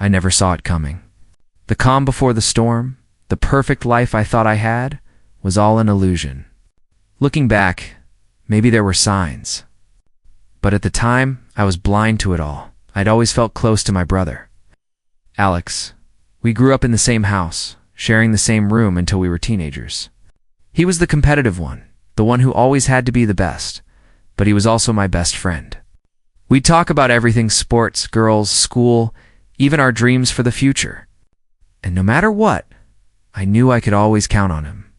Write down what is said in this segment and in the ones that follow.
I never saw it coming. The calm before the storm, the perfect life I thought I had, was all an illusion. Looking back, maybe there were signs. But at the time, I was blind to it all. I'd always felt close to my brother. Alex. We grew up in the same house, sharing the same room until we were teenagers. He was the competitive one, the one who always had to be the best, but he was also my best friend. We'd talk about everything: sports, girls, school, even our dreams for the future. And no matter what, I knew I could always count on him.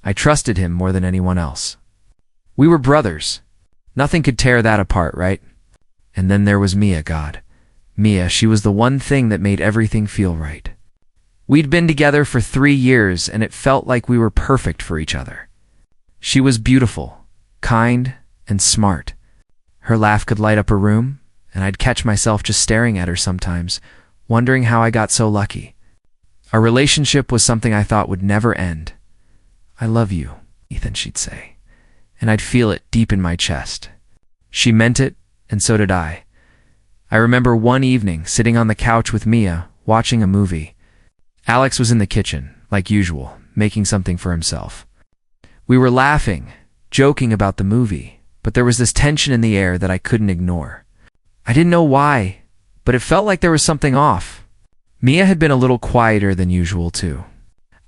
I trusted him more than anyone else. We were brothers. Nothing could tear that apart, right? And then there was Mia, God. Mia, she was the one thing that made everything feel right. We'd been together for 3 years, and it felt like we were perfect for each other. She was beautiful, kind, and smart. Her laugh could light up a room, and I'd catch myself just staring at her sometimes, wondering how I got so lucky. Our relationship was something I thought would never end. "I love you," Ethan, she'd say, and I'd feel it deep in my chest. She meant it, and so did I. I remember one evening sitting on the couch with Mia, watching a movie. Alex was in the kitchen, like usual, making something for himself. We were laughing, joking about the movie, but there was this tension in the air that I couldn't ignore. I didn't know why, but it felt like there was something off. Mia had been a little quieter than usual, too.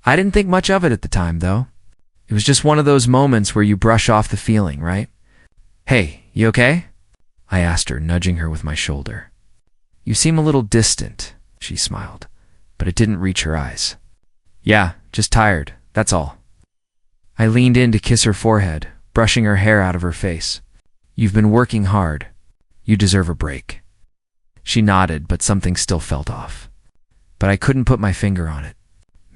I didn't think much of it at the time, though. It was just one of those moments where you brush off the feeling, right? "Hey, you okay?" I asked her, nudging her with my shoulder. "You seem a little distant," she smiled, but it didn't reach her eyes. "Yeah, just tired, that's all." I leaned in to kiss her forehead, brushing her hair out of her face. "You've been working hard. You deserve a break." She nodded, but something still felt off. But I couldn't put my finger on it.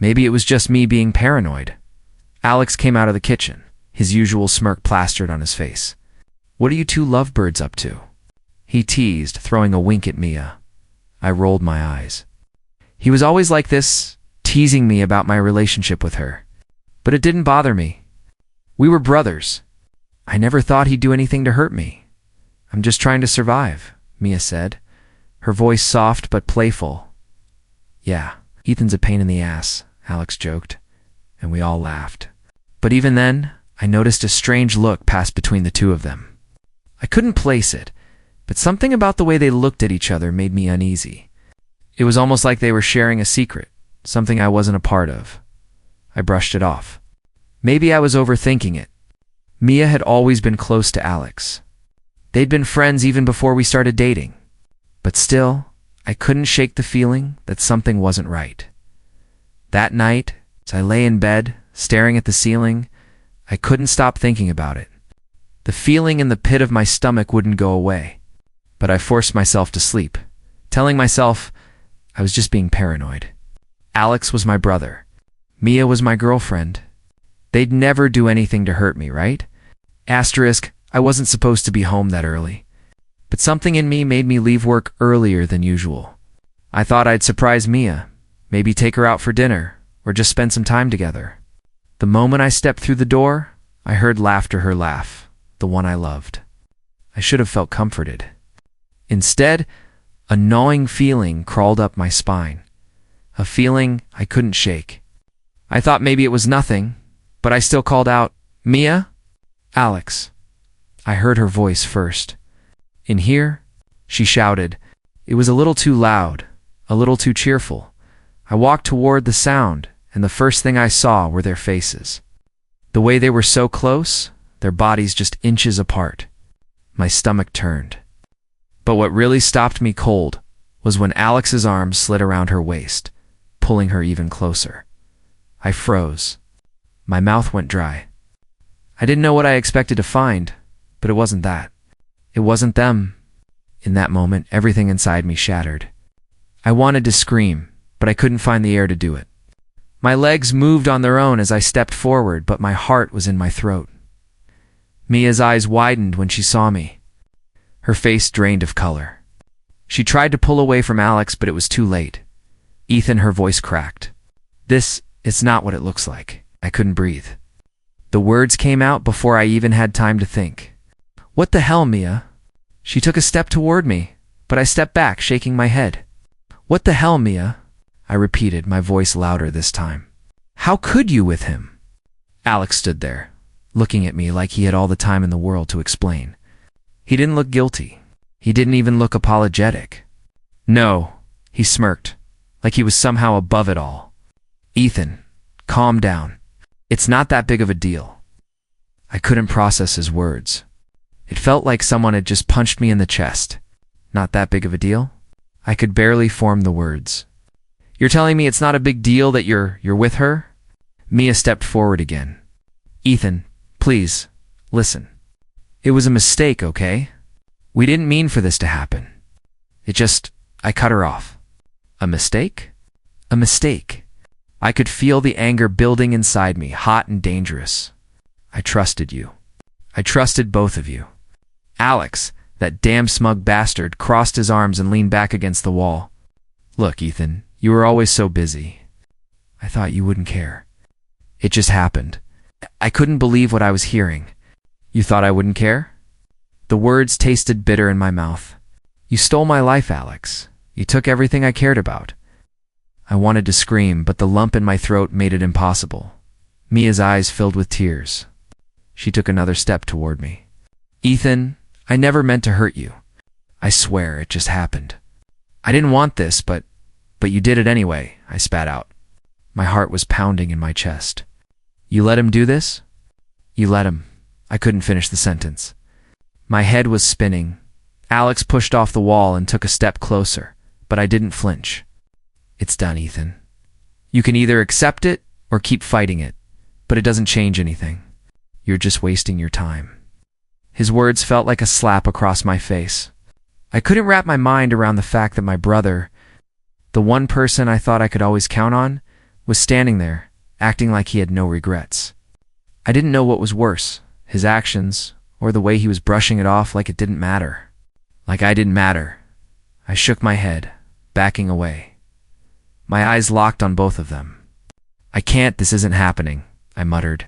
Maybe it was just me being paranoid. Alex came out of the kitchen, his usual smirk plastered on his face. "What are you two lovebirds up to?" he teased, throwing a wink at Mia. I rolled my eyes. He was always like this, teasing me about my relationship with her. But it didn't bother me. We were brothers. I never thought he'd do anything to hurt me. "I'm just trying to survive," Mia said, her voice soft but playful. "Yeah, Ethan's a pain in the ass," Alex joked, and we all laughed. But even then, I noticed a strange look pass between the two of them. I couldn't place it, but something about the way they looked at each other made me uneasy. It was almost like they were sharing a secret, something I wasn't a part of. I brushed it off. Maybe I was overthinking it. Mia had always been close to Alex. They'd been friends even before we started dating. But still, I couldn't shake the feeling that something wasn't right. That night, as I lay in bed, staring at the ceiling, I couldn't stop thinking about it. The feeling in the pit of my stomach wouldn't go away, but I forced myself to sleep, telling myself I was just being paranoid. Alex was my brother. Mia was my girlfriend. They'd never do anything to hurt me, right? Asterisk, I wasn't supposed to be home that early. But something in me made me leave work earlier than usual. I thought I'd surprise Mia, maybe take her out for dinner, or just spend some time together. The moment I stepped through the door, I heard laughter, her laugh, the one I loved. I should have felt comforted. Instead, a gnawing feeling crawled up my spine, a feeling I couldn't shake. I thought maybe it was nothing, but I still called out, "Mia?" "Alex." I heard her voice first. "In here?" she shouted. It was a little too loud, a little too cheerful. I walked toward the sound, and the first thing I saw were their faces. The way they were so close, their bodies just inches apart. My stomach turned. But what really stopped me cold was when Alex's arms slid around her waist, pulling her even closer. I froze. My mouth went dry. I didn't know what I expected to find, but it wasn't that. It wasn't them. In that moment, everything inside me shattered. I wanted to scream, but I couldn't find the air to do it. My legs moved on their own as I stepped forward, but my heart was in my throat. Mia's eyes widened when she saw me. Her face drained of color. She tried to pull away from Alex, but it was too late. "Ethan," her voice cracked. It's not what it looks like." I couldn't breathe. The words came out before I even had time to think. "What the hell, Mia?" She took a step toward me, but I stepped back, shaking my head. What the hell, Mia? I repeated, my voice louder this time. How could you with him? Alex stood there, looking at me like he had all the time in the world to explain. He didn't look guilty. He didn't even look apologetic. No, he smirked, like he was somehow above it all. Ethan, calm down. It's not that big of a deal. I couldn't process his words. It felt like someone had just punched me in the chest. Not that big of a deal? I could barely form the words. You're telling me it's not a big deal that you're with her? Mia stepped forward again. Ethan, please, listen. It was a mistake, okay? We didn't mean for this to happen. I cut her off. A mistake? A mistake. I could feel the anger building inside me, hot and dangerous. I trusted you. I trusted both of you. Alex, that damn smug bastard, crossed his arms and leaned back against the wall. Look, Ethan, you were always so busy. I thought you wouldn't care. It just happened. I couldn't believe what I was hearing. You thought I wouldn't care? The words tasted bitter in my mouth. You stole my life, Alex. You took everything I cared about. I wanted to scream, but the lump in my throat made it impossible. Mia's eyes filled with tears. She took another step toward me. Ethan, I never meant to hurt you. I swear it just happened. I didn't want this, but you did it anyway, I spat out. My heart was pounding in my chest. You let him do this? You let him. I couldn't finish the sentence. My head was spinning. Alex pushed off the wall and took a step closer, but I didn't flinch. It's done, Ethan. You can either accept it or keep fighting it, but it doesn't change anything. You're just wasting your time. His words felt like a slap across my face. I couldn't wrap my mind around the fact that my brother, the one person I thought I could always count on, was standing there, acting like he had no regrets. I didn't know what was worse, his actions, or the way he was brushing it off like it didn't matter. Like I didn't matter. I shook my head, backing away. My eyes locked on both of them. I can't, this isn't happening, I muttered.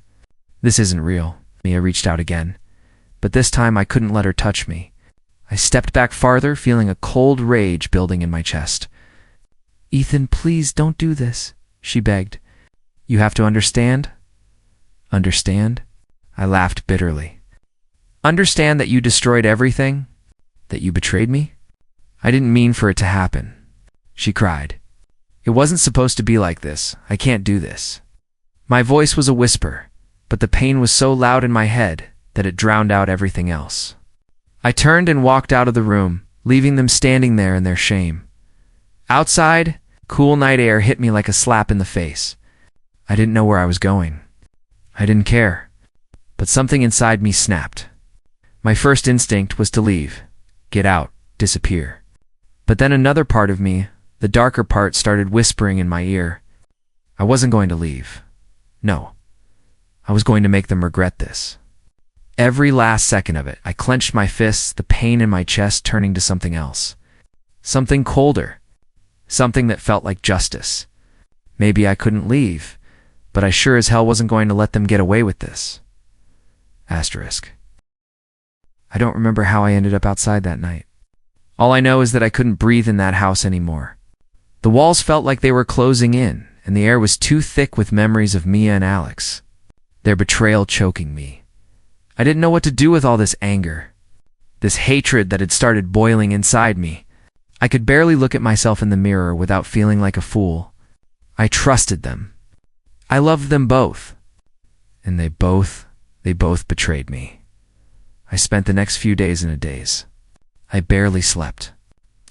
This isn't real. Mia reached out again, but this time I couldn't let her touch me. I stepped back farther, feeling a cold rage building in my chest. Ethan, please don't do this, she begged. You have to understand. Understand? I laughed bitterly. Understand that you destroyed everything? That you betrayed me? I didn't mean for it to happen, she cried. It wasn't supposed to be like this. I can't do this. My voice was a whisper, but the pain was so loud in my head that it drowned out everything else. I turned and walked out of the room, leaving them standing there in their shame. Outside, cool night air hit me like a slap in the face. I didn't know where I was going. I didn't care. But something inside me snapped. My first instinct was to leave, get out, disappear. But then another part of me, the darker part, started whispering in my ear. I wasn't going to leave. No. I was going to make them regret this. Every last second of it, I clenched my fists, the pain in my chest turning to something else. Something colder. Something that felt like justice. Maybe I couldn't leave, but I sure as hell wasn't going to let them get away with this. Asterisk. I don't remember how I ended up outside that night. All I know is that I couldn't breathe in that house anymore. The walls felt like they were closing in, and the air was too thick with memories of Mia and Alex. Their betrayal choking me. I didn't know what to do with all this anger, this hatred that had started boiling inside me. I could barely look at myself in the mirror without feeling like a fool. I trusted them. I loved them both. And they both betrayed me. I spent the next few days in a daze. I barely slept.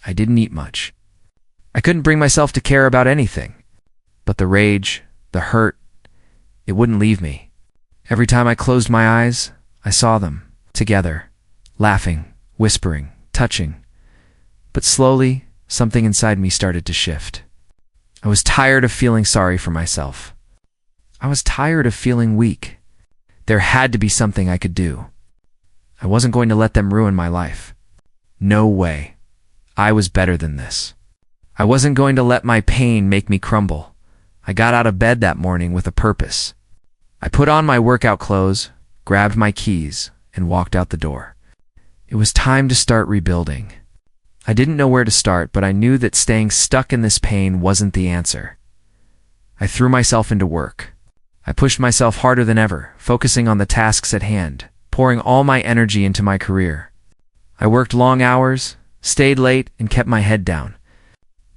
I didn't eat much. I couldn't bring myself to care about anything. But the rage, the hurt, it wouldn't leave me. Every time I closed my eyes, I saw them, together, laughing, whispering, touching. But slowly, something inside me started to shift. I was tired of feeling sorry for myself. I was tired of feeling weak. There had to be something I could do. I wasn't going to let them ruin my life. No way. I was better than this. I wasn't going to let my pain make me crumble. I got out of bed that morning with a purpose. I put on my workout clothes, grabbed my keys, and walked out the door. It was time to start rebuilding. I didn't know where to start, but I knew that staying stuck in this pain wasn't the answer. I threw myself into work. I pushed myself harder than ever, focusing on the tasks at hand, pouring all my energy into my career. I worked long hours, stayed late, and kept my head down.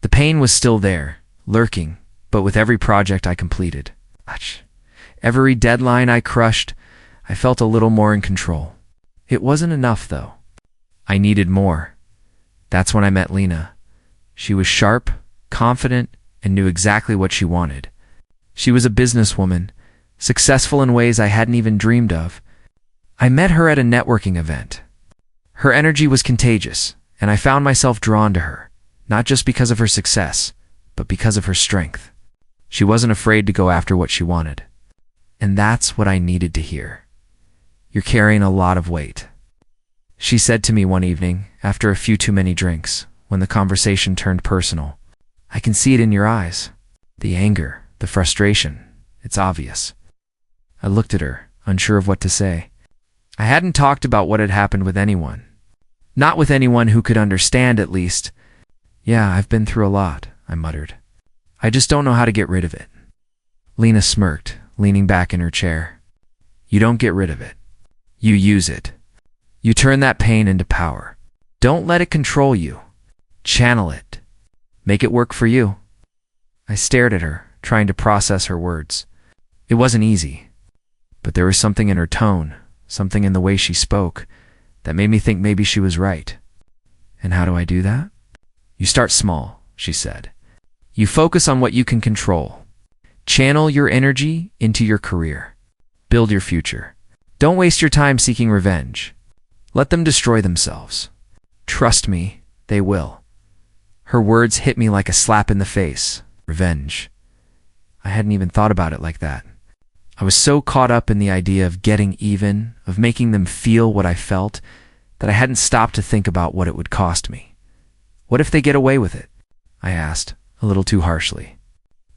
The pain was still there, lurking, but with every project I completed, every deadline I crushed, I felt a little more in control. It wasn't enough, though. I needed more. That's when I met Lena. She was sharp, confident, and knew exactly what she wanted. She was a businesswoman, successful in ways I hadn't even dreamed of. I met her at a networking event. Her energy was contagious, and I found myself drawn to her, not just because of her success, but because of her strength. She wasn't afraid to go after what she wanted. And that's what I needed to hear. "You're carrying a lot of weight," she said to me one evening after a few too many drinks, when the conversation turned personal. "I can see it in your eyes. The anger, the frustration, it's obvious." I looked at her, unsure of what to say. I hadn't talked about what had happened with anyone. Not with anyone who could understand, at least. "Yeah, I've been through a lot," I muttered. "I just don't know how to get rid of it." Lena smirked, leaning back in her chair. "You don't get rid of it. You use it. You turn that pain into power. Don't let it control you. Channel it. Make it work for you." I stared at her, trying to process her words. It wasn't easy, but there was something in her tone, something in the way she spoke, that made me think maybe she was right. "And how do I do that?" "You start small," she said. "You focus on what you can control. Channel your energy into your career. Build your future. Don't waste your time seeking revenge. Let them destroy themselves. Trust me, they will." Her words hit me like a slap in the face. Revenge. I hadn't even thought about it like that. I was so caught up in the idea of getting even, of making them feel what I felt, that I hadn't stopped to think about what it would cost me. "What if they get away with it?" I asked, a little too harshly.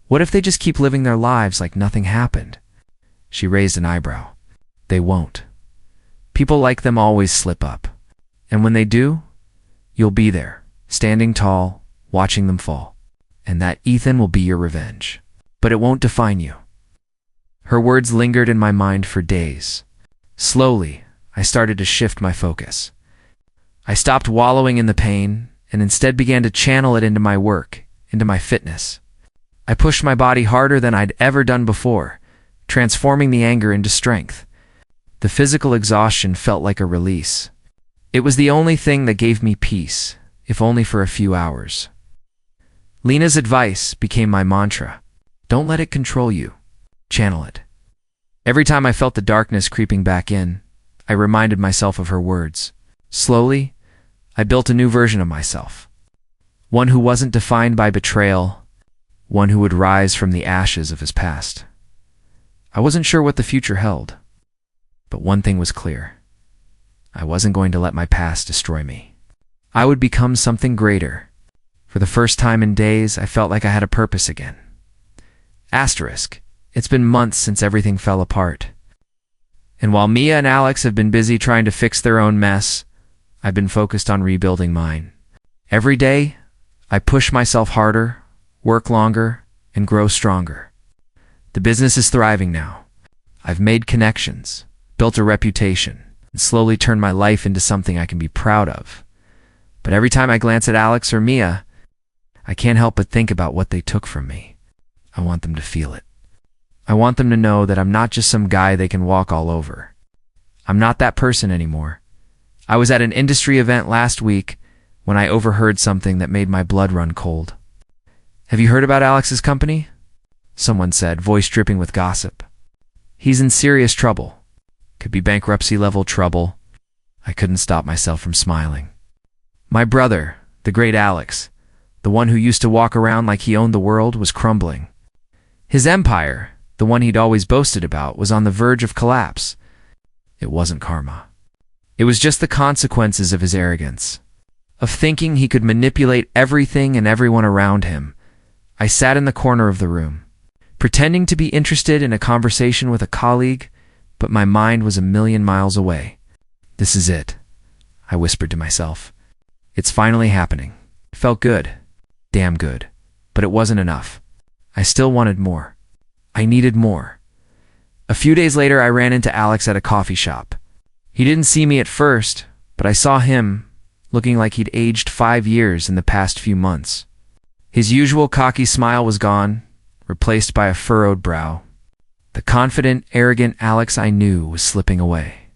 "What if they just keep living their lives like nothing happened?" She raised an eyebrow. "They won't. People like them always slip up. And when they do, you'll be there, standing tall, watching them fall. And that Ethan will be your revenge. But it won't define you." Her words lingered in my mind for days. Slowly, I started to shift my focus. I stopped wallowing in the pain and instead began to channel it into my work, into my fitness. I pushed my body harder than I'd ever done before, transforming the anger into strength. The physical exhaustion felt like a release. It was the only thing that gave me peace, if only for a few hours. Lena's advice became my mantra. Don't let it control you. Channel it. Every time I felt the darkness creeping back in, I reminded myself of her words. Slowly, I built a new version of myself. One who wasn't defined by betrayal, one who would rise from the ashes of his past. I wasn't sure what the future held, but one thing was clear. I wasn't going to let my past destroy me. I would become something greater. For the first time in days, I felt like I had a purpose again. Asterisk. It's been months since everything fell apart. And while Mia and Alex have been busy trying to fix their own mess, I've been focused on rebuilding mine. Every day, I push myself harder, work longer, and grow stronger. The business is thriving now. I've made connections, built a reputation, and slowly turned my life into something I can be proud of. But every time I glance at Alex or Mia, I can't help but think about what they took from me. I want them to feel it. I want them to know that I'm not just some guy they can walk all over. I'm not that person anymore. I was at an industry event last week when I overheard something that made my blood run cold. "Have you heard about Alex's company?" someone said, voice dripping with gossip. "He's in serious trouble. Could be bankruptcy-level trouble." I couldn't stop myself from smiling. My brother, the great Alex, the one who used to walk around like he owned the world, was crumbling. His empire, the one he'd always boasted about, was on the verge of collapse. It wasn't karma. It was just the consequences of his arrogance, of thinking he could manipulate everything and everyone around him. I sat in the corner of the room, pretending to be interested in a conversation with a colleague, but my mind was a million miles away. "This is it," I whispered to myself. It's finally happening. It felt good. Damn good. But it wasn't enough. I still wanted more. I needed more. A few days later, I ran into Alex at a coffee shop. He didn't see me at first, but I saw him, looking like he'd aged 5 years in the past few months. His usual cocky smile was gone, replaced by a furrowed brow. The confident, arrogant Alex I knew was slipping away.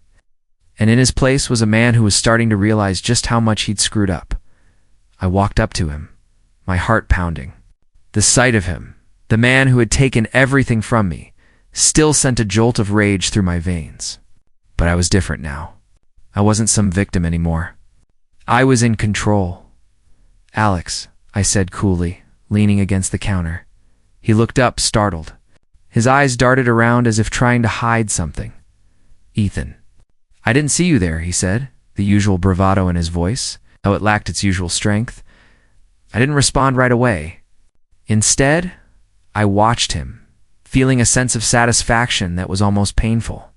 And in his place was a man who was starting to realize just how much he'd screwed up. I walked up to him, my heart pounding. The sight of him, the man who had taken everything from me, still sent a jolt of rage through my veins. But I was different now. I wasn't some victim anymore. I was in control. "Alex," I said coolly, leaning against the counter. He looked up, startled. His eyes darted around as if trying to hide something. "Ethan." "I didn't see you there," he said, the usual bravado in his voice, though it lacked its usual strength. I didn't respond right away. Instead, I watched him, feeling a sense of satisfaction that was almost painful.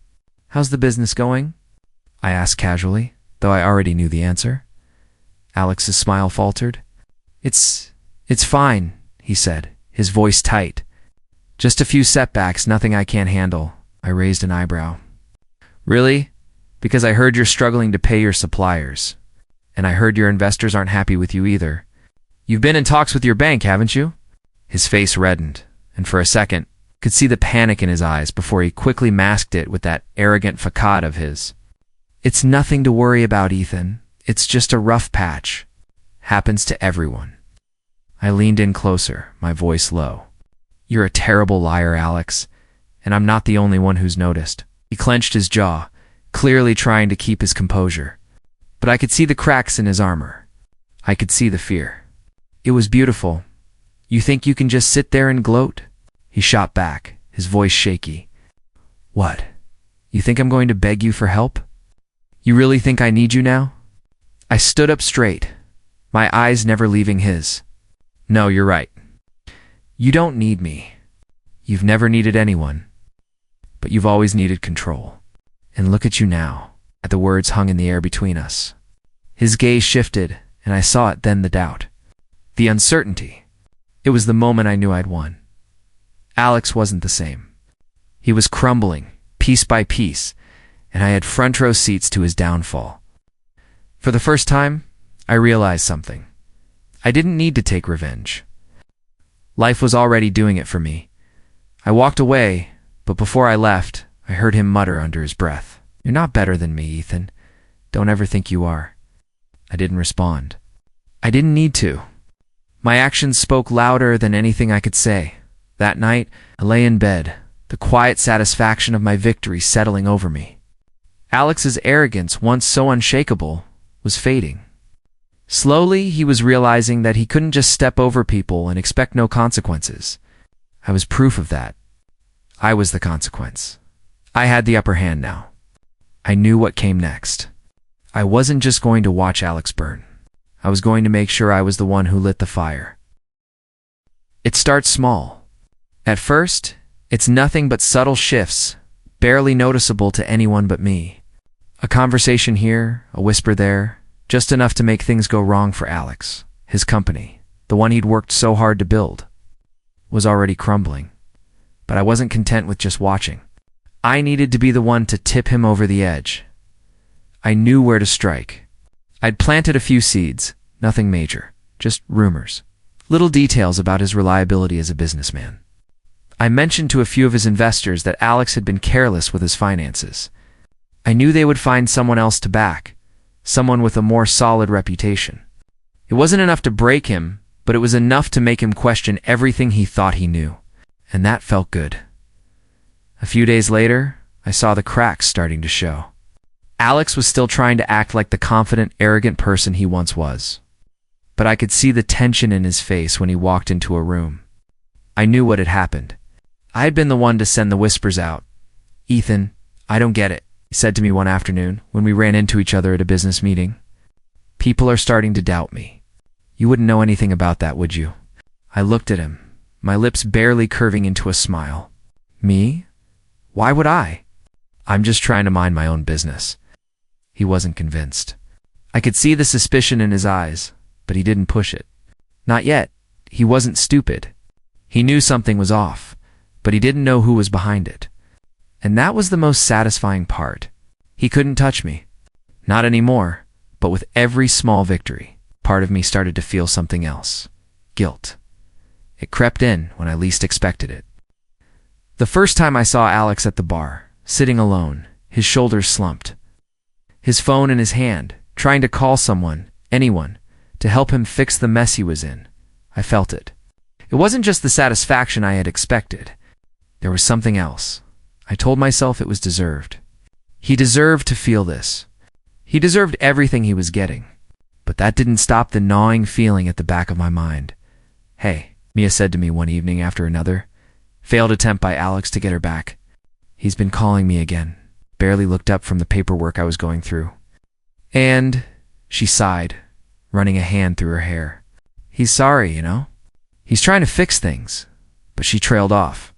"How's the business going?" I asked casually, though I already knew the answer. Alex's smile faltered. It's fine," he said, his voice tight. "Just a few setbacks, nothing I can't handle." I raised an eyebrow. "Really? Because I heard you're struggling to pay your suppliers. And I heard your investors aren't happy with you either. You've been in talks with your bank, haven't you?" His face reddened, and for a second, could see the panic in his eyes before he quickly masked it with that arrogant facade of his. "It's nothing to worry about, Ethan. It's just a rough patch. Happens to everyone." I leaned in closer, my voice low. "You're a terrible liar, Alex, and I'm not the only one who's noticed." He clenched his jaw, clearly trying to keep his composure. But I could see the cracks in his armor. I could see the fear. "It was beautiful. You think you can just sit there and gloat?" He shot back, his voice shaky. "What? You think I'm going to beg you for help? You really think I need you now?" I stood up straight, my eyes never leaving his. "No, you're right. You don't need me. You've never needed anyone. But you've always needed control. And look at you now." The words hung in the air between us. His gaze shifted, and I saw it then, the doubt. The uncertainty. It was the moment I knew I'd won. Alex wasn't the same. He was crumbling, piece by piece, and I had front row seats to his downfall. For the first time, I realized something. I didn't need to take revenge. Life was already doing it for me. I walked away, but before I left, I heard him mutter under his breath, "You're not better than me, Ethan. Don't ever think you are." I didn't respond. I didn't need to. My actions spoke louder than anything I could say. That night, I lay in bed, the quiet satisfaction of my victory settling over me. Alex's arrogance, once so unshakable, was fading. Slowly, he was realizing that he couldn't just step over people and expect no consequences. I was proof of that. I was the consequence. I had the upper hand now. I knew what came next. I wasn't just going to watch Alex burn. I was going to make sure I was the one who lit the fire. It starts small. At first, it's nothing but subtle shifts, barely noticeable to anyone but me. A conversation here, a whisper there, just enough to make things go wrong for Alex. His company, the one he'd worked so hard to build, was already crumbling. But I wasn't content with just watching. I needed to be the one to tip him over the edge. I knew where to strike. I'd planted a few seeds, nothing major, just rumors, little details about his reliability as a businessman. I mentioned to a few of his investors that Alex had been careless with his finances. I knew they would find someone else to back, someone with a more solid reputation. It wasn't enough to break him, but it was enough to make him question everything he thought he knew. And that felt good. A few days later, I saw the cracks starting to show. Alex was still trying to act like the confident, arrogant person he once was. But I could see the tension in his face when he walked into a room. I knew what had happened. I had been the one to send the whispers out. "Ethan, I don't get it," he said to me one afternoon when we ran into each other at a business meeting. "People are starting to doubt me. You wouldn't know anything about that, would you?" I looked at him, my lips barely curving into a smile. "Me? Why would I? I'm just trying to mind my own business." He wasn't convinced. I could see the suspicion in his eyes, but he didn't push it. Not yet. He wasn't stupid. He knew something was off, but he didn't know who was behind it. And that was the most satisfying part. He couldn't touch me. Not anymore, but with every small victory, part of me started to feel something else. Guilt. It crept in when I least expected it. The first time I saw Alex at the bar, sitting alone, his shoulders slumped. His phone in his hand, trying to call someone, anyone, to help him fix the mess he was in. I felt it. It wasn't just the satisfaction I had expected. There was something else. I told myself it was deserved. He deserved to feel this. He deserved everything he was getting. But that didn't stop the gnawing feeling at the back of my mind. "Hey," Mia said to me one evening after another. Failed attempt by Alex to get her back. "He's been calling me again." Barely looked up from the paperwork I was going through. "And," she sighed, running a hand through her hair, "he's sorry, you know? He's trying to fix things." But she trailed off.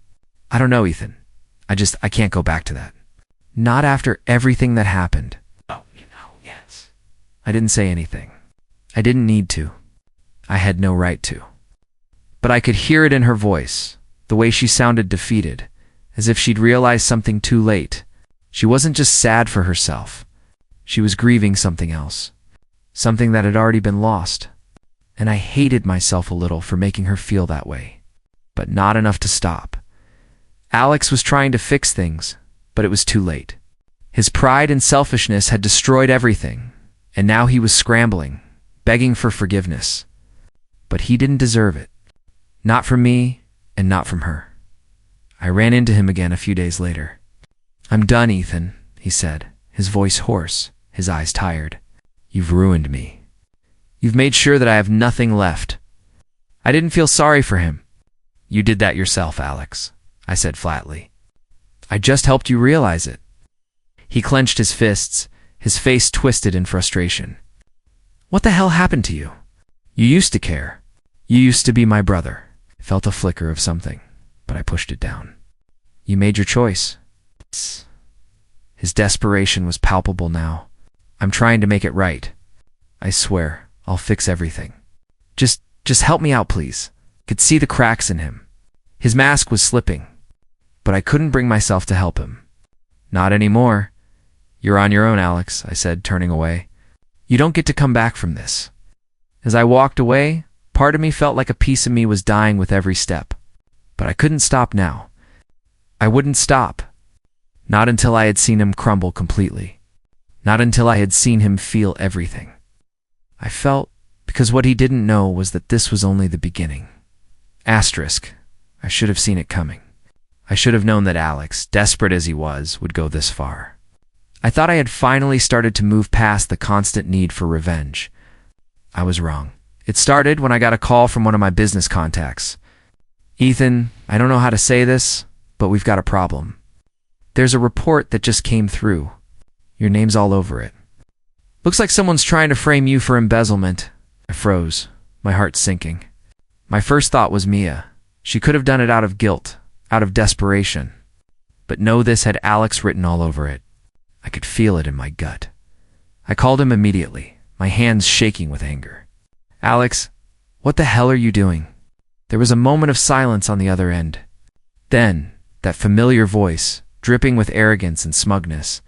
"I don't know, Ethan. I can't go back to that. Not after everything that happened." "Oh, yes." I didn't say anything. I didn't need to. I had no right to. But I could hear it in her voice, the way she sounded defeated, as if she'd realized something too late. She wasn't just sad for herself. She was grieving something else. Something that had already been lost. And I hated myself a little for making her feel that way. But not enough to stop. Alex was trying to fix things, but it was too late. His pride and selfishness had destroyed everything, and now he was scrambling, begging for forgiveness. But he didn't deserve it. Not from me, and not from her. I ran into him again a few days later. "I'm done, Ethan," he said, his voice hoarse, his eyes tired. "You've ruined me. You've made sure that I have nothing left." I didn't feel sorry for him. "You did that yourself, Alex," I said flatly. "I just helped you realize it." He clenched his fists, his face twisted in frustration. "What the hell happened to you? You used to care. You used to be my brother." I felt a flicker of something, but I pushed it down. "You made your choice." His desperation was palpable now. "I'm trying to make it right. I swear, I'll fix everything. Just help me out, please." I could see the cracks in him. His mask was slipping, but I couldn't bring myself to help him. "Not anymore. You're on your own, Alex," I said, turning away. "You don't get to come back from this." As I walked away, part of me felt like a piece of me was dying with every step. But I couldn't stop now. I wouldn't stop. Not until I had seen him crumble completely. Not until I had seen him feel everything. I felt, because what he didn't know was that this was only the beginning. Asterisk. I should have seen it coming. I should have known that Alex, desperate as he was, would go this far. I thought I had finally started to move past the constant need for revenge. I was wrong. It started when I got a call from one of my business contacts. "Ethan, I don't know how to say this, but we've got a problem. There's a report that just came through. Your name's all over it. Looks like someone's trying to frame you for embezzlement." I froze, my heart sinking. My first thought was Mia. She could have done it out of guilt, out of desperation. But no, this had Alex written all over it. I could feel it in my gut. I called him immediately, my hands shaking with anger. "Alex, what the hell are you doing?" There was a moment of silence on the other end. Then, that familiar voice, dripping with arrogance and smugness.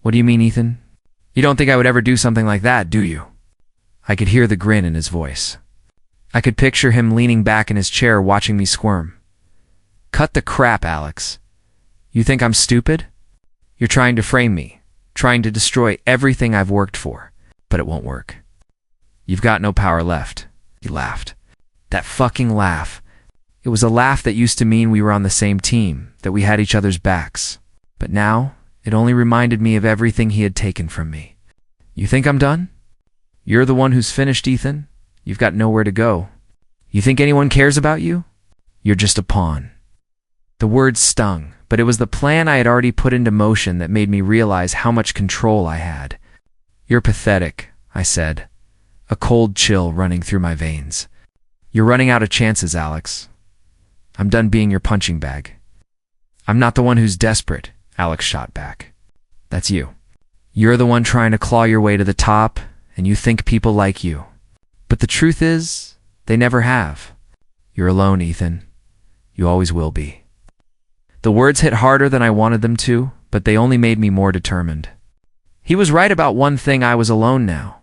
"What do you mean, Ethan? You don't think I would ever do something like that, do you?" I could hear the grin in his voice. I could picture him leaning back in his chair watching me squirm. "Cut the crap, Alex. You think I'm stupid? You're trying to frame me, trying to destroy everything I've worked for, but it won't work. You've got no power left." He laughed. That fucking laugh. It was a laugh that used to mean we were on the same team, that we had each other's backs. But now, it only reminded me of everything he had taken from me. "You think I'm done? You're the one who's finished, Ethan. You've got nowhere to go. You think anyone cares about you? You're just a pawn." The words stung, but it was the plan I had already put into motion that made me realize how much control I had. "You're pathetic," I said, a cold chill running through my veins. "You're running out of chances, Alex. I'm done being your punching bag." "I'm not the one who's desperate," Alex shot back. "That's you. You're the one trying to claw your way to the top, and you think people like you. But the truth is, they never have. You're alone, Ethan. You always will be. The words hit harder than I wanted them to, but they only made me more determined. He was right about one thing: I was alone now,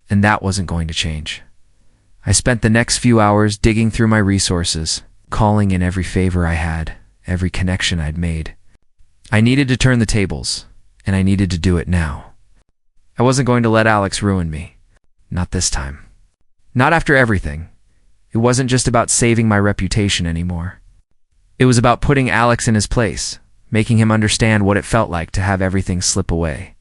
and that wasn't going to change. I spent the next few hours digging through my resources, calling in every favor I had, every connection I'd made. I needed to turn the tables, and I needed to do it now. I wasn't going to let Alex ruin me. Not this time. Not after everything. It wasn't just about saving my reputation anymore. It was about putting Alex in his place, making him understand what it felt like to have everything slip away.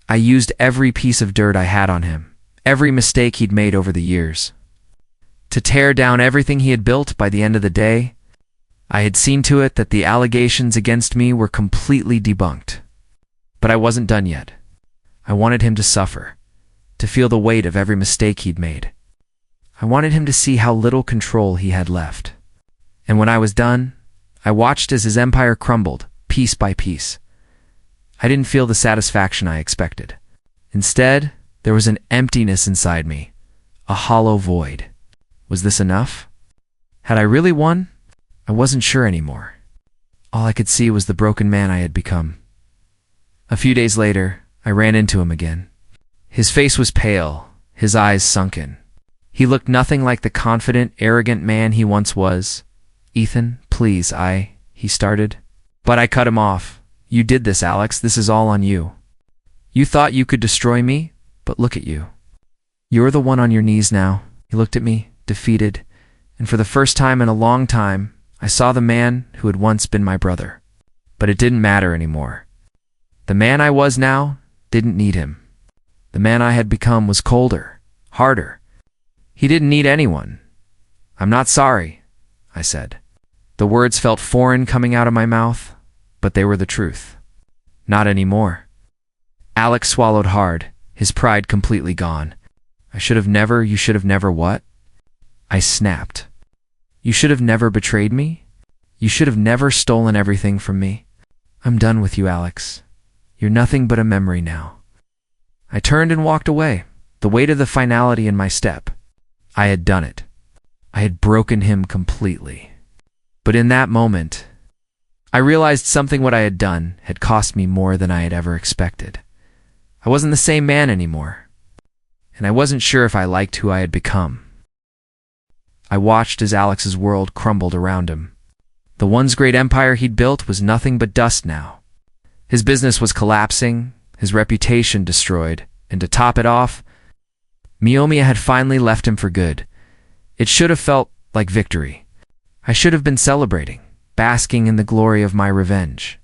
I used every piece of dirt I had on him, every mistake he'd made over the years, to tear down everything he had built. By the end of the day, I had seen to it that the allegations against me were completely debunked. But I wasn't done yet. I wanted him to suffer, to feel the weight of every mistake he'd made. I wanted him to see how little control he had left. And when I was done, I watched as his empire crumbled, piece by piece. I didn't feel the satisfaction I expected. Instead, there was an emptiness inside me, a hollow void. Was this enough? Had I really won? I wasn't sure anymore. All I could see was the broken man I had become. A few days later, I ran into him again. His face was pale, his eyes sunken. He looked nothing like the confident, arrogant man he once was. "Ethan, please, he started. But I cut him off. "You did this, Alex. This is all on you. You thought you could destroy me, but look at you. You're the one on your knees now." He looked at me, defeated, and for the first time in a long time, I saw the man who had once been my brother. But it didn't matter anymore. The man I was now didn't need him. The man I had become was colder, harder. He didn't need anyone. "I'm not sorry," I said. The words felt foreign coming out of my mouth, but they were the truth. Not anymore. Alex swallowed hard, his pride completely gone. You should have never what? I snapped. You should have never betrayed me? You should have never stolen everything from me? I'm done with you, Alex. You're nothing but a memory now. I turned and walked away, the weight of the finality in my step. I had done it. I had broken him completely. But in that moment, I realized something. What I had done had cost me more than I had ever expected. I wasn't the same man anymore, and I wasn't sure if I liked who I had become. I watched as Alex's world crumbled around him. The once great empire he'd built was nothing but dust now. His business was collapsing, his reputation destroyed, and to top it off, Miomia had finally left him for good. It should have felt like victory. I should have been celebrating, basking in the glory of my revenge.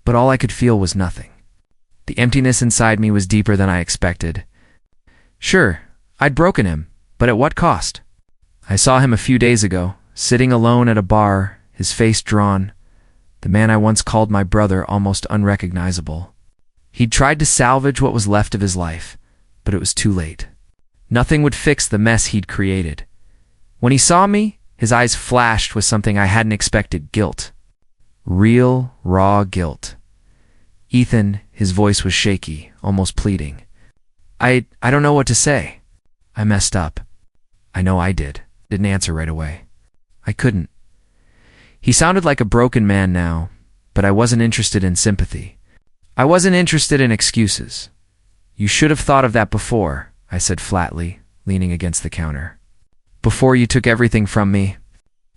But all I could feel was nothing. The emptiness inside me was deeper than I expected. Sure, I'd broken him, but at what cost? I saw him a few days ago, sitting alone at a bar, his face drawn, the man I once called my brother almost unrecognizable. He'd tried to salvage what was left of his life, but it was too late. Nothing would fix the mess he'd created. When he saw me, his eyes flashed with something I hadn't expected: guilt. Real, raw guilt. "Ethan," his voice was shaky, almost pleading. I don't know what to say. I messed up. I know I did. Didn't answer right away. I couldn't. He sounded like a broken man now, but I wasn't interested in sympathy. I wasn't interested in excuses. "You should have thought of that before," I said flatly, leaning against the counter. "Before you took everything from me.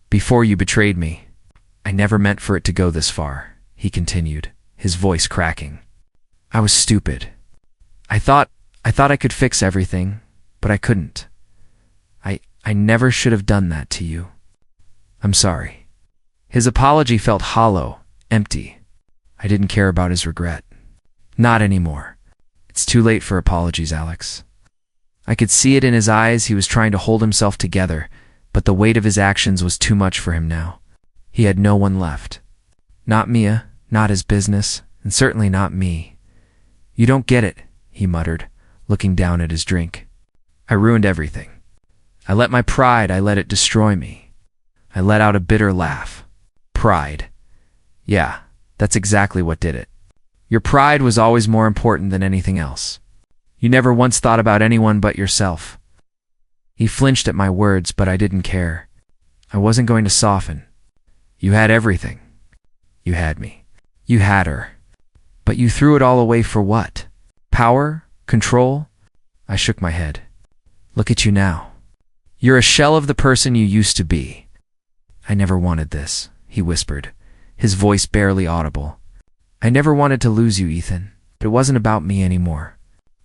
Before you betrayed me." "I never meant for it to go this far," he continued, his voice cracking. "I was stupid. I thought I could fix everything, but I couldn't. I never should have done that to you. I'm sorry." His apology felt hollow, empty. I didn't care about his regret. Not anymore. It's too late for apologies, Alex. I could see it in his eyes. He was trying to hold himself together, but the weight of his actions was too much for him now. He had no one left. Not Mia, not his business, and certainly not me. "You don't get it," he muttered, looking down at his drink. "I ruined everything. I let my pride, I let it destroy me." I let out a bitter laugh. Pride. Yeah, that's exactly what did it. Your pride was always more important than anything else. You never once thought about anyone but yourself." He flinched at my words, but I didn't care. I wasn't going to soften. "You had everything. You had me. You had her. But you threw it all away for what? Power? Control?" I shook my head. "Look at you now. You're a shell of the person you used to be." "I never wanted this," he whispered, his voice barely audible. "I never wanted to lose you, Ethan. But it wasn't about me anymore.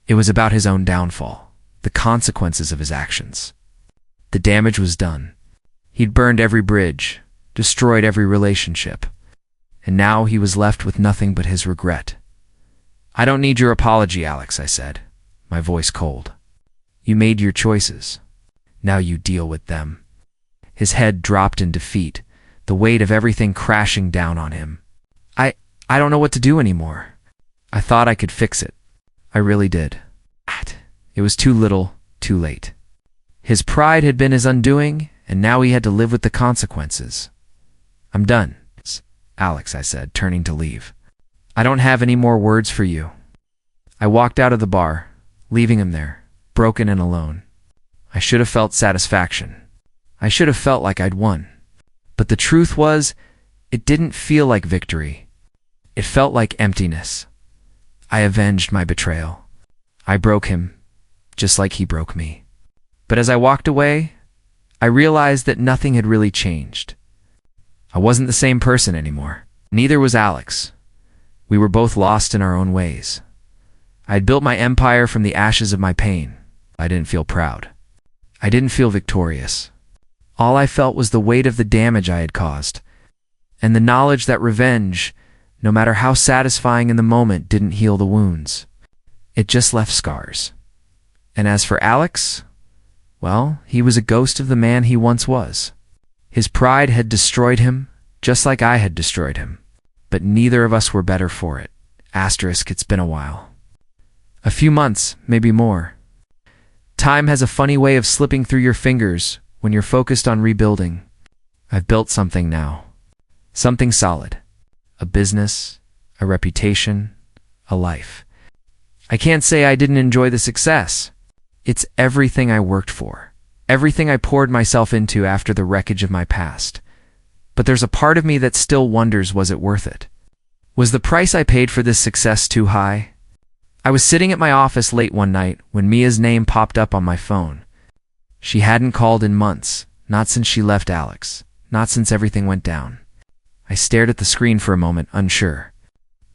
It was about his own downfall, the consequences of his actions. The damage was done. He'd burned every bridge, destroyed every relationship, and now he was left with nothing but his regret." "I don't need your apology, Alex," I said, my voice cold. "You made your choices. Now you deal with them." His head dropped in defeat, the weight of everything crashing down on him. I don't know what to do anymore. I thought I could fix it. I really did. It was too little, too late. His pride had been his undoing, and now he had to live with the consequences. "I'm done, Alex," I said, turning to leave. "I don't have any more words for you." I walked out of the bar, leaving him there, broken and alone. I should have felt satisfaction. I should have felt like I'd won. But the truth was, it didn't feel like victory. It felt like emptiness. I avenged my betrayal. I broke him, just like he broke me. But as I walked away, I realized that nothing had really changed. I wasn't the same person anymore. Neither was Alex. We were both lost in our own ways. I had built my empire from the ashes of my pain. I didn't feel proud. I didn't feel victorious. All I felt was the weight of the damage I had caused, and the knowledge that revenge, no matter how satisfying in the moment, didn't heal the wounds. It just left scars. And as for Alex, well, he was a ghost of the man he once was. His pride had destroyed him, just like I had destroyed him. But neither of us were better for it. It's been a while. A few months, maybe more. Time has a funny way of slipping through your fingers when you're focused on rebuilding. I've built something now. Something solid. A business, a reputation, a life. I can't say I didn't enjoy the success. It's everything I worked for. Everything I poured myself into after the wreckage of my past. But there's a part of me that still wonders, was it worth it? Was the price I paid for this success too high? I was sitting at my office late one night when Mia's name popped up on my phone. She hadn't called in months, not since she left Alex, not since everything went down. I stared at the screen for a moment, unsure.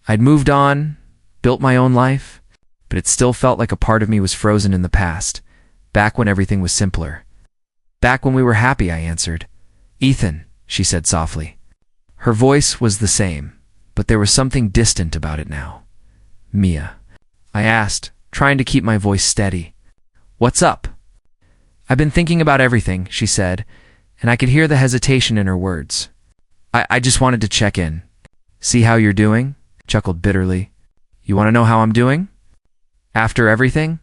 I'd moved on, built my own life, but it still felt like a part of me was frozen in the past, back when everything was simpler. "Back when we were happy," I answered. "Ethan," she said softly. Her voice was the same, but there was something distant about it now. "Mia," I asked, trying to keep my voice steady. "What's up?" "I've been thinking about everything," she said, and I could hear the hesitation in her words. I just wanted to check in. "See how you're doing?" I chuckled bitterly. "You want to know how I'm doing? After everything?"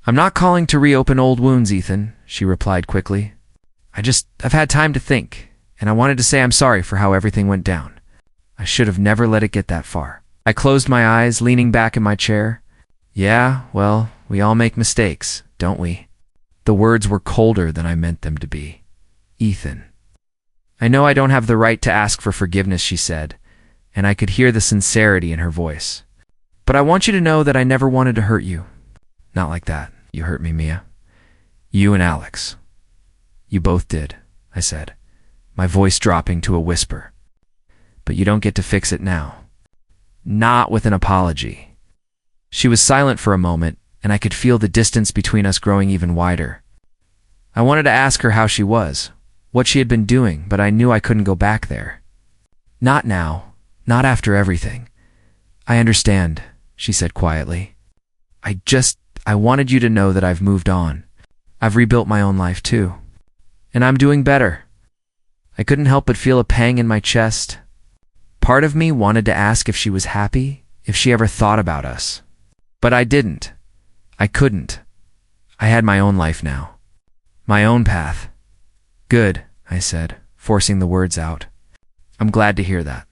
"I'm not calling to reopen old wounds, Ethan," she replied quickly. I've had time to think, and I wanted to say I'm sorry for how everything went down. I should have never let it get that far." I closed my eyes, leaning back in my chair. "Yeah, well, we all make mistakes, don't we?" The words were colder than I meant them to be. "Ethan." "I know I don't have the right to ask for forgiveness," she said, and I could hear the sincerity in her voice. "But I want you to know that I never wanted to hurt you. Not like that. You hurt me, Mia. You and Alex. You both did," I said, my voice dropping to a whisper. "But you don't get to fix it now. Not with an apology." She was silent for a moment, and I could feel the distance between us growing even wider. I wanted to ask her how she was, what she had been doing, but I knew I couldn't go back there. "Not now, not after everything." "I understand," she said quietly. I wanted you to know that I've moved on. I've rebuilt my own life too. And I'm doing better." I couldn't help but feel a pang in my chest. Part of me wanted to ask if she was happy, if she ever thought about us. But I didn't. I couldn't. I had my own life now. My own path. "Good," I said, forcing the words out. "I'm glad to hear that."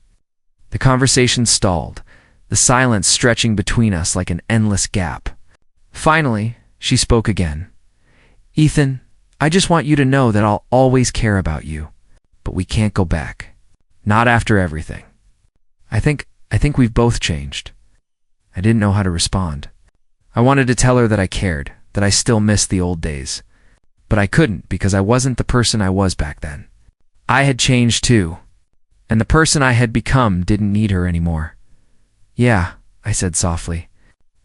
The conversation stalled, the silence stretching between us like an endless gap. Finally, she spoke again. Ethan, I just want you to know that I'll always care about you, but we can't go back. Not after everything. I think we've both changed. I didn't know how to respond. I wanted to tell her that I cared, that I still missed the old days. But I couldn't because I wasn't the person I was back then. I had changed too, and the person I had become didn't need her anymore. Yeah, I said softly.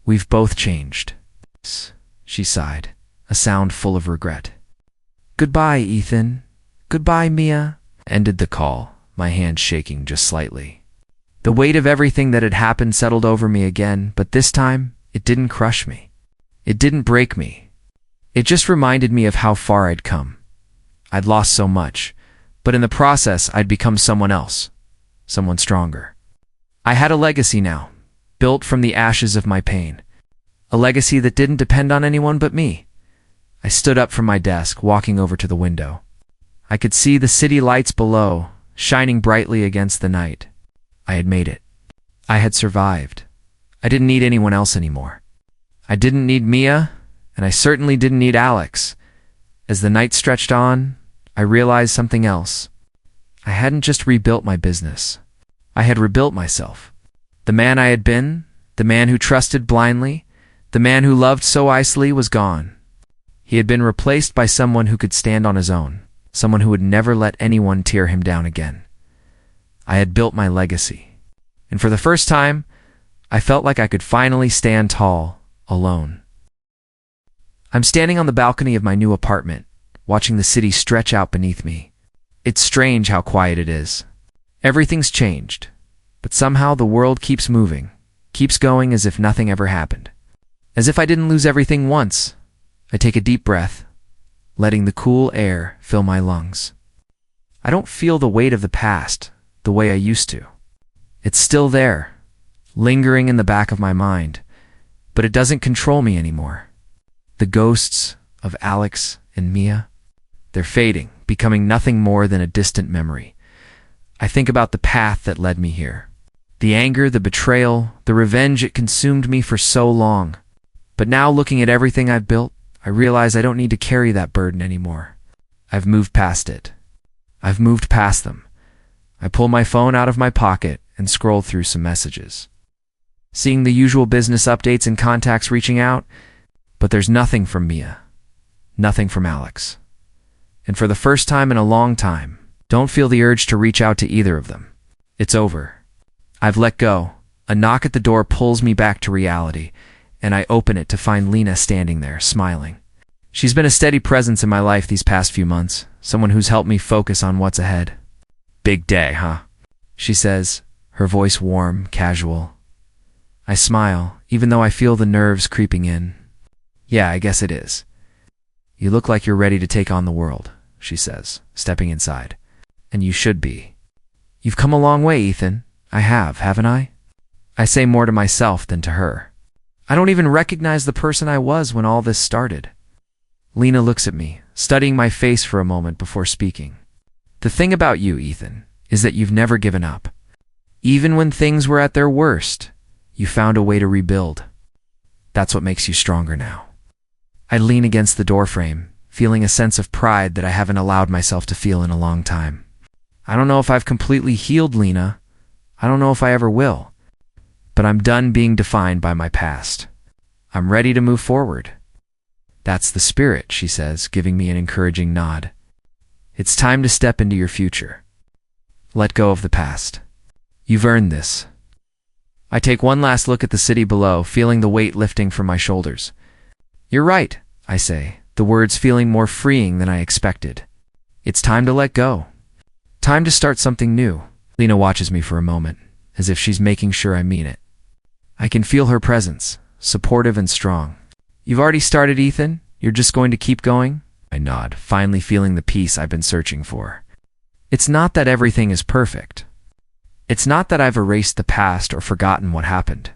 We've both changed. She sighed, a sound full of regret. Goodbye, Ethan. Goodbye, Mia. Ended the call, my hand shaking just slightly. The weight of everything that had happened settled over me again, but this time, it didn't crush me. It didn't break me. It just reminded me of how far I'd come. I'd lost so much, but in the process, I'd become someone else, someone stronger. I had a legacy now, built from the ashes of my pain. A legacy that didn't depend on anyone but me. I stood up from my desk, walking over to the window. I could see the city lights below, shining brightly against the night. I had made it. I had survived. I didn't need anyone else anymore. I didn't need Mia, and I certainly didn't need Alex. As the night stretched on, I realized something else. I hadn't just rebuilt my business. I had rebuilt myself. The man I had been, the man who trusted blindly, the man who loved so icily was gone. He had been replaced by someone who could stand on his own, someone who would never let anyone tear him down again. I had built my legacy, and for the first time, I felt like I could finally stand tall, alone. I'm standing on the balcony of my new apartment, watching the city stretch out beneath me. It's strange how quiet it is. Everything's changed, but somehow the world keeps moving, keeps going as if nothing ever happened. As if I didn't lose everything once. I take a deep breath, letting the cool air fill my lungs. I don't feel the weight of the past the way I used to. It's still there, lingering in the back of my mind, but it doesn't control me anymore. The ghosts of Alex and Mia, they're fading, becoming nothing more than a distant memory. I think about the path that led me here. The anger, the betrayal, the revenge, it consumed me for so long. But now, looking at everything I've built, I realize I don't need to carry that burden anymore. I've moved past it. I've moved past them. I pull my phone out of my pocket and scroll through some messages. Seeing the usual business updates and contacts reaching out, but there's nothing from Mia. Nothing from Alex. And for the first time in a long time, don't feel the urge to reach out to either of them. It's over. I've let go. A knock at the door pulls me back to reality, and I open it to find Lena standing there, smiling. She's been a steady presence in my life these past few months, someone who's helped me focus on what's ahead. Big day, huh? She says, her voice warm, casual. I smile, even though I feel the nerves creeping in. Yeah, I guess it is. You look like you're ready to take on the world, she says, stepping inside. And you should be. You've come a long way, Ethan. I have, haven't I? I say more to myself than to her. I don't even recognize the person I was when all this started. Lena looks at me, studying my face for a moment before speaking. The thing about you, Ethan, is that you've never given up. Even when things were at their worst, you found a way to rebuild. That's what makes you stronger now. I lean against the doorframe, feeling a sense of pride that I haven't allowed myself to feel in a long time. I don't know if I've completely healed Lena. I don't know if I ever will. But I'm done being defined by my past. I'm ready to move forward. That's the spirit, she says, giving me an encouraging nod. It's time to step into your future. Let go of the past. You've earned this. I take one last look at the city below, feeling the weight lifting from my shoulders. You're right, I say, the words feeling more freeing than I expected. It's time to let go. Time to start something new. Lena watches me for a moment, as if she's making sure I mean it. I can feel her presence, supportive and strong. You've already started, Ethan? You're just going to keep going? I nod, finally feeling the peace I've been searching for. It's not that everything is perfect. It's not that I've erased the past or forgotten what happened,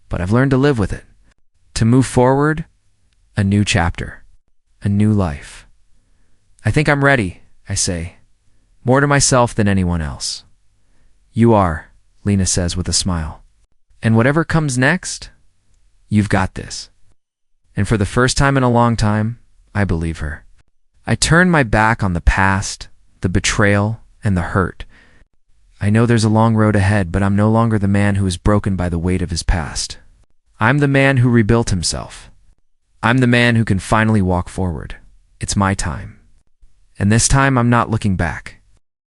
but I've learned to live with it. To move forward, a new chapter, a new life. I think I'm ready, I say, more to myself than anyone else. You are, Lena says with a smile. And whatever comes next, you've got this. And for the first time in a long time, I believe her. I turn my back on the past, the betrayal, and the hurt. I know there's a long road ahead, but I'm no longer the man who is broken by the weight of his past. I'm the man who rebuilt himself. I'm the man who can finally walk forward. It's my time. And this time I'm not looking back.